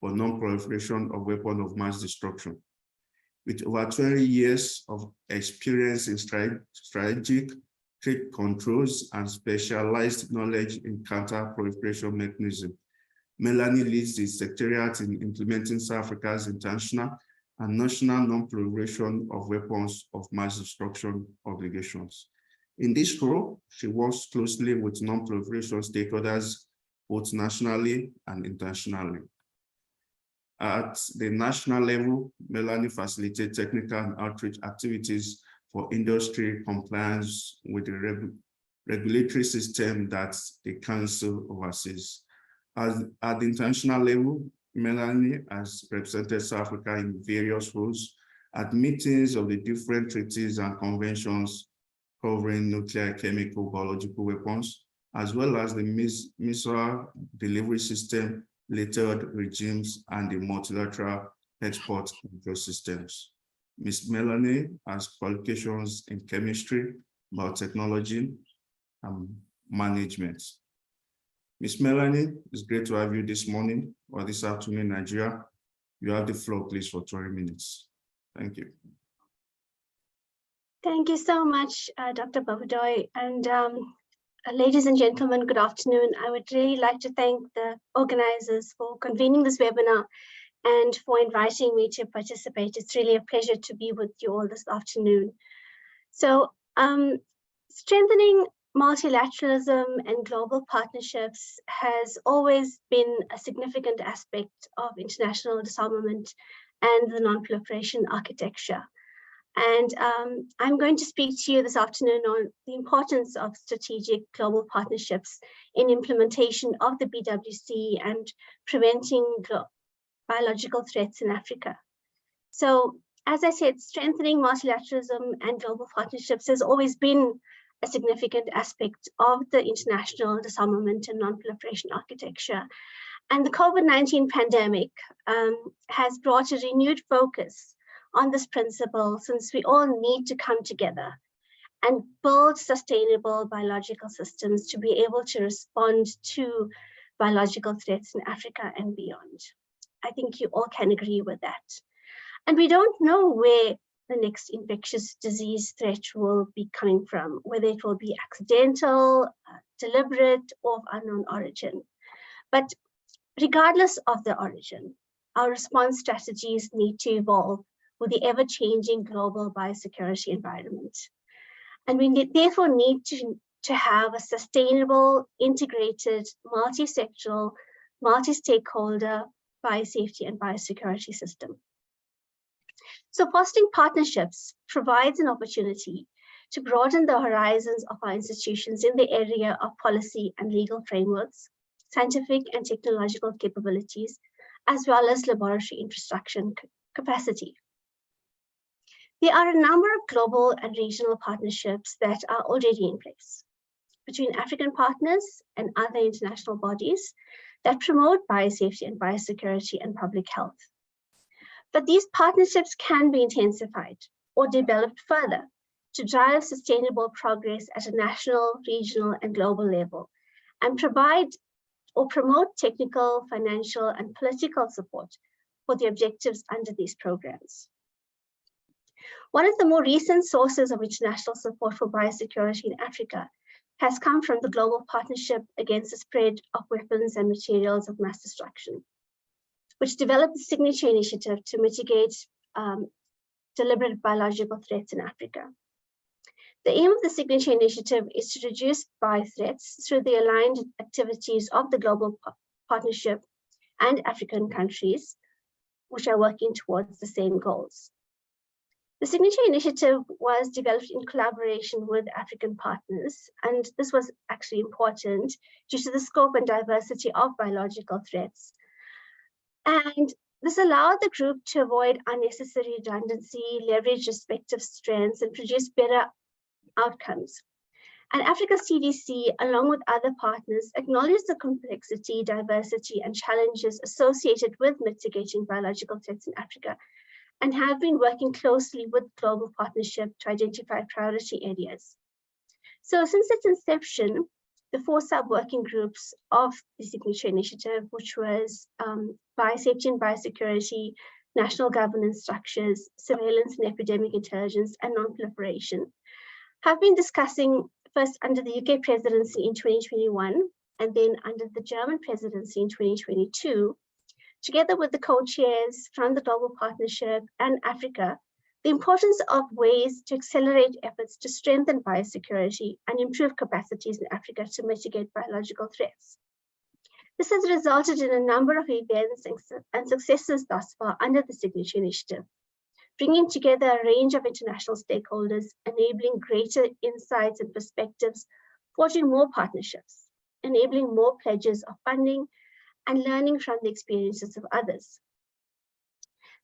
for non-proliferation of weapons of mass destruction. With over 20 years of experience in strategic trade controls and specialized knowledge in counter-proliferation mechanism, Melanie leads the Secretariat in implementing South Africa's international and national non-proliferation of weapons of mass destruction obligations. In this role, she works closely with non-proliferation stakeholders, both nationally and internationally. At the national level, Melanie facilitates technical and outreach activities for industry compliance with the regulatory system that the Council oversees. At the international level, Melanie has represented South Africa in various roles at meetings of the different treaties and conventions covering nuclear, chemical, biological weapons, as well as the missile delivery system, lethal regimes, and the multilateral export control systems. Ms. Melanie has qualifications in chemistry, biotechnology, and management. Ms. Melanie, it's great to have you this morning or this afternoon in Nigeria. You have the floor, please, for 20 minutes. Thank you. Thank you so much, Dr. Babudoy. And ladies and gentlemen, good afternoon. I would really like to thank the organizers for convening this webinar and for inviting me to participate. It's really a pleasure to be with you all this afternoon. So strengthening multilateralism and global partnerships has always been a significant aspect of international disarmament and the non-proliferation architecture. And I'm going to speak to you this afternoon on the importance of strategic global partnerships in implementation of the BWC and preventing biological threats in Africa. So, as I said, strengthening multilateralism and global partnerships has always been a significant aspect of the international disarmament and non-proliferation architecture. And the COVID-19 pandemic has brought a renewed focus on this principle, since we all need to come together and build sustainable biological systems to be able to respond to biological threats in Africa and beyond. I think you all can agree with that. And we don't know where the next infectious disease threat will be coming from, whether it will be accidental, deliberate, or of unknown origin. But regardless of the origin, our response strategies need to evolve with the ever-changing global biosecurity environment. And we therefore need to have a sustainable, integrated, multi-sectoral, multi-stakeholder biosafety and biosecurity system. So fostering partnerships provides an opportunity to broaden the horizons of our institutions in the area of policy and legal frameworks, scientific and technological capabilities, as well as laboratory infrastructure capacity. There are a number of global and regional partnerships that are already in place between African partners and other international bodies that promote biosafety and biosecurity and public health. But these partnerships can be intensified or developed further to drive sustainable progress at a national, regional, and global level, and provide or promote technical, financial, and political support for the objectives under these programs. One of the more recent sources of international support for biosecurity in Africa has come from the Global Partnership Against the Spread of Weapons and Materials of Mass Destruction, which developed the Signature Initiative to mitigate deliberate biological threats in Africa. The aim of the Signature Initiative is to reduce bio-threats through the aligned activities of the Global Partnership and African countries, which are working towards the same goals. The Signature Initiative was developed in collaboration with African partners, and this was actually important due to the scope and diversity of biological threats. And this allowed the group to avoid unnecessary redundancy, leverage respective strengths, and produce better outcomes. And Africa CDC, along with other partners, acknowledged the complexity, diversity, and challenges associated with mitigating biological threats in Africa, and have been working closely with Global Partnership to identify priority areas. So since its inception, the 4 sub-working groups of the Signature Initiative, which was biosafety and biosecurity, national governance structures, surveillance and epidemic intelligence, and non-proliferation, have been discussing first under the UK presidency in 2021, and then under the German presidency in 2022, together with the co-chairs from the Global Partnership and Africa, the importance of ways to accelerate efforts to strengthen biosecurity and improve capacities in Africa to mitigate biological threats. This has resulted in a number of events and successes thus far under the Signature Initiative, bringing together a range of international stakeholders, enabling greater insights and perspectives, forging more partnerships, enabling more pledges of funding, and learning from the experiences of others.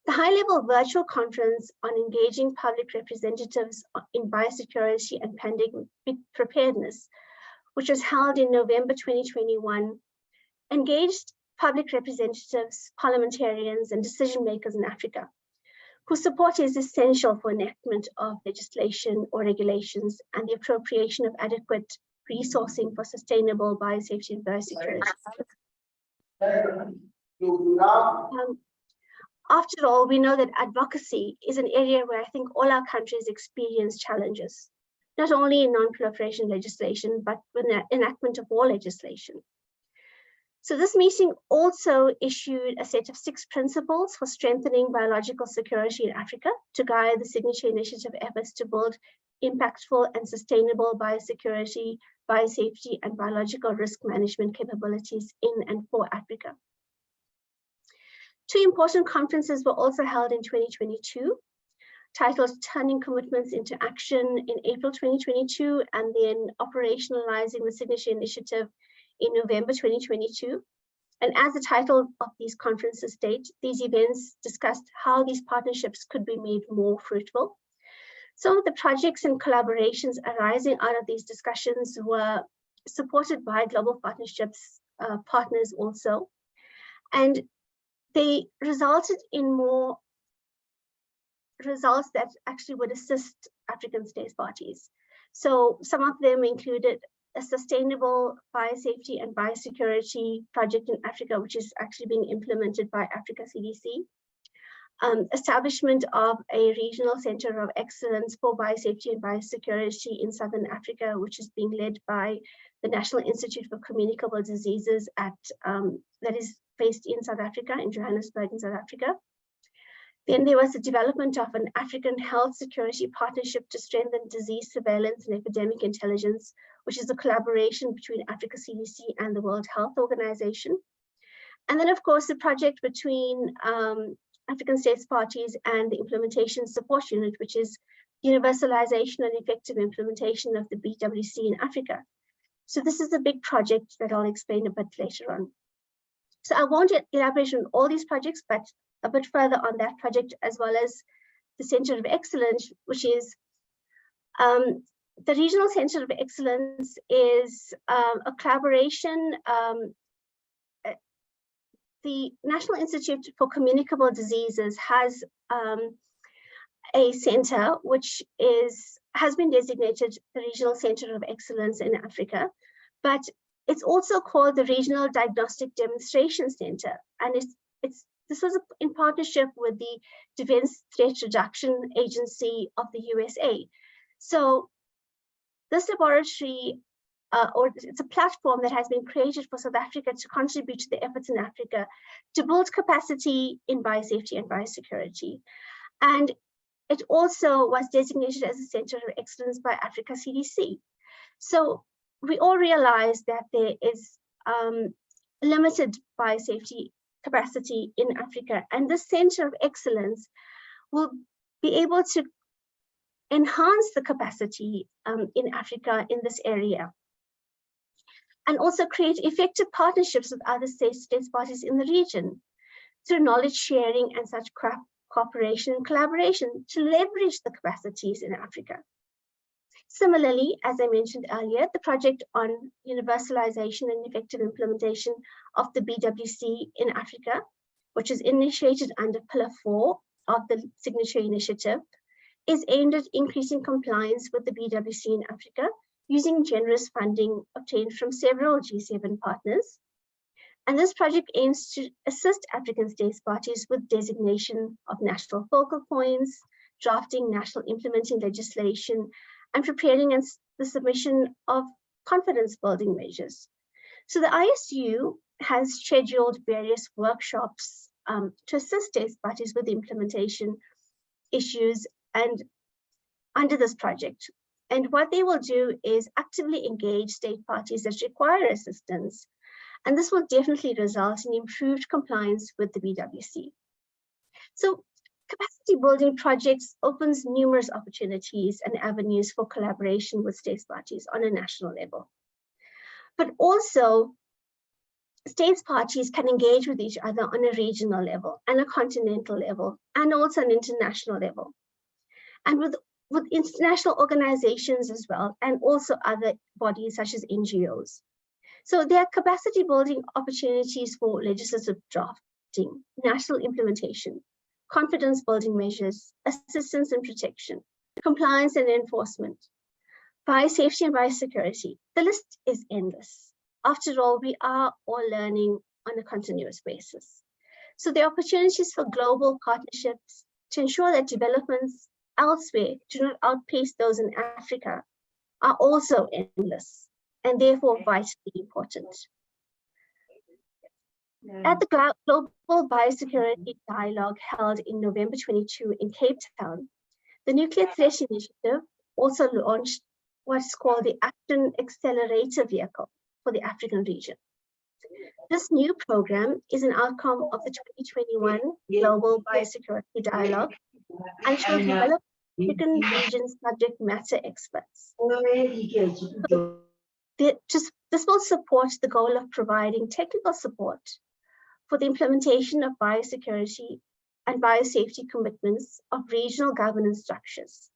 The high-level virtual conference on engaging public representatives in biosecurity and pandemic preparedness, which was held in November 2021, engaged public representatives, parliamentarians, and decision makers in Africa, whose support is essential for enactment of legislation or regulations and the appropriation of adequate resourcing for sustainable biosafety and biosecurity. After all, we know that advocacy is an area where I think all our countries experience challenges, not only in non-proliferation legislation, but with the enactment of all legislation. So this meeting also issued a set of 6 principles for strengthening biological security in Africa to guide the Signature Initiative efforts to build impactful and sustainable biosecurity, biosafety, and biological risk management capabilities in and for Africa. 2 important conferences were also held in 2022, titled Turning Commitments into Action in April 2022, and then Operationalizing the Signature Initiative in November 2022. And as the title of these conferences state, these events discussed how these partnerships could be made more fruitful. Some of the projects and collaborations arising out of these discussions were supported by Global Partnerships partners also, and they resulted in more results that actually would assist African states parties. So some of them included a sustainable biosafety and biosecurity project in Africa, which is actually being implemented by Africa CDC. Establishment of a regional center of excellence for biosafety and biosecurity in Southern Africa, which is being led by the National Institute for Communicable Diseases that is based in South Africa, in Johannesburg in South Africa. Then there was the development of an African health security partnership to strengthen disease surveillance and epidemic intelligence, which is a collaboration between Africa CDC and the World Health Organization. And then, of course, the project between African states parties and the Implementation Support Unit, which is universalization and effective implementation of the BWC in Africa. So this is a big project that I'll explain a bit later on. So I won't elaborate on all these projects, but a bit further on that project, as well as the Center of Excellence, which is the Regional Center of Excellence is a collaboration. The National Institute for Communicable Diseases has a center which has been designated the Regional Center of Excellence in Africa, but it's also called the Regional Diagnostic Demonstration Center, and this was in partnership with the Defense Threat Reduction Agency of the USA. So this laboratory, or it's a platform that has been created for South Africa to contribute to the efforts in Africa to build capacity in biosafety and biosecurity. And it also was designated as a Center of Excellence by Africa CDC. So we all realize that there is limited biosafety capacity in Africa, and this Center of Excellence will be able to enhance the capacity in Africa in this area, and also create effective partnerships with other states parties in the region through knowledge sharing and such cooperation and collaboration to leverage the capacities in Africa. Similarly, as I mentioned earlier, the project on universalization and effective implementation of the BWC in Africa, which is initiated under Pillar 4 of the Signature Initiative, is aimed at increasing compliance with the BWC in Africa using generous funding obtained from several G7 partners. And this project aims to assist African states parties with designation of national focal points, drafting national implementing legislation, and preparing the submission of confidence building measures. So the ISU has scheduled various workshops to assist states parties with the implementation issues and under this project. And what they will do is actively engage state parties that require assistance. And this will definitely result in improved compliance with the BWC. So capacity building projects opens numerous opportunities and avenues for collaboration with states parties on a national level. But also, states parties can engage with each other on a regional level and a continental level, and also an international level. And with international organizations as well, and also other bodies such as NGOs. So there are capacity building opportunities for legislative drafting, national implementation, confidence building measures, assistance and protection, compliance and enforcement, biosafety and biosecurity. The list is endless. After all, we are all learning on a continuous basis. So the opportunities for global partnerships to ensure that developments elsewhere do not outpace those in Africa are also endless and therefore vitally important. At the Global Biosecurity Dialogue held in November 22 in Cape Town, the Nuclear Threat Initiative also launched what's called the Action Accelerator Vehicle for the African region. This new program is an outcome of the 2021 Global Biosecurity Dialogue and shall develop African region subject matter experts. This will support the goal of providing technical support for the implementation of biosecurity and biosafety commitments of regional governance structures.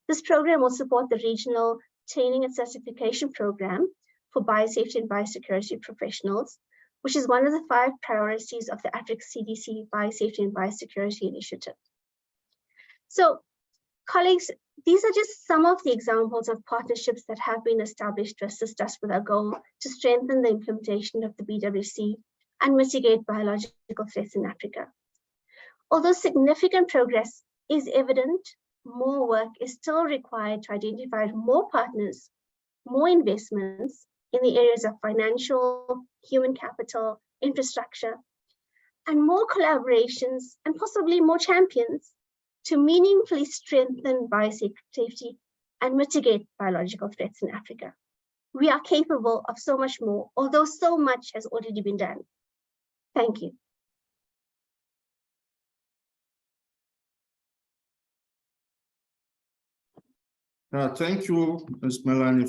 This program will support the regional training and certification program for biosafety and biosecurity professionals, which is one of the 5 priorities of the Africa CDC Biosafety and Biosecurity Initiative. So, colleagues, these are just some of the examples of partnerships that have been established to assist us with our goal to strengthen the implementation of the BWC and mitigate biological threats in Africa. Although significant progress is evident, more work is still required to identify more partners, more investments in the areas of financial, human capital, infrastructure, and more collaborations and possibly more champions to meaningfully strengthen biosafety and mitigate biological threats in Africa. We are capable of so much more, although so much has already been done. Thank you. Thank you, Ms. Melanie,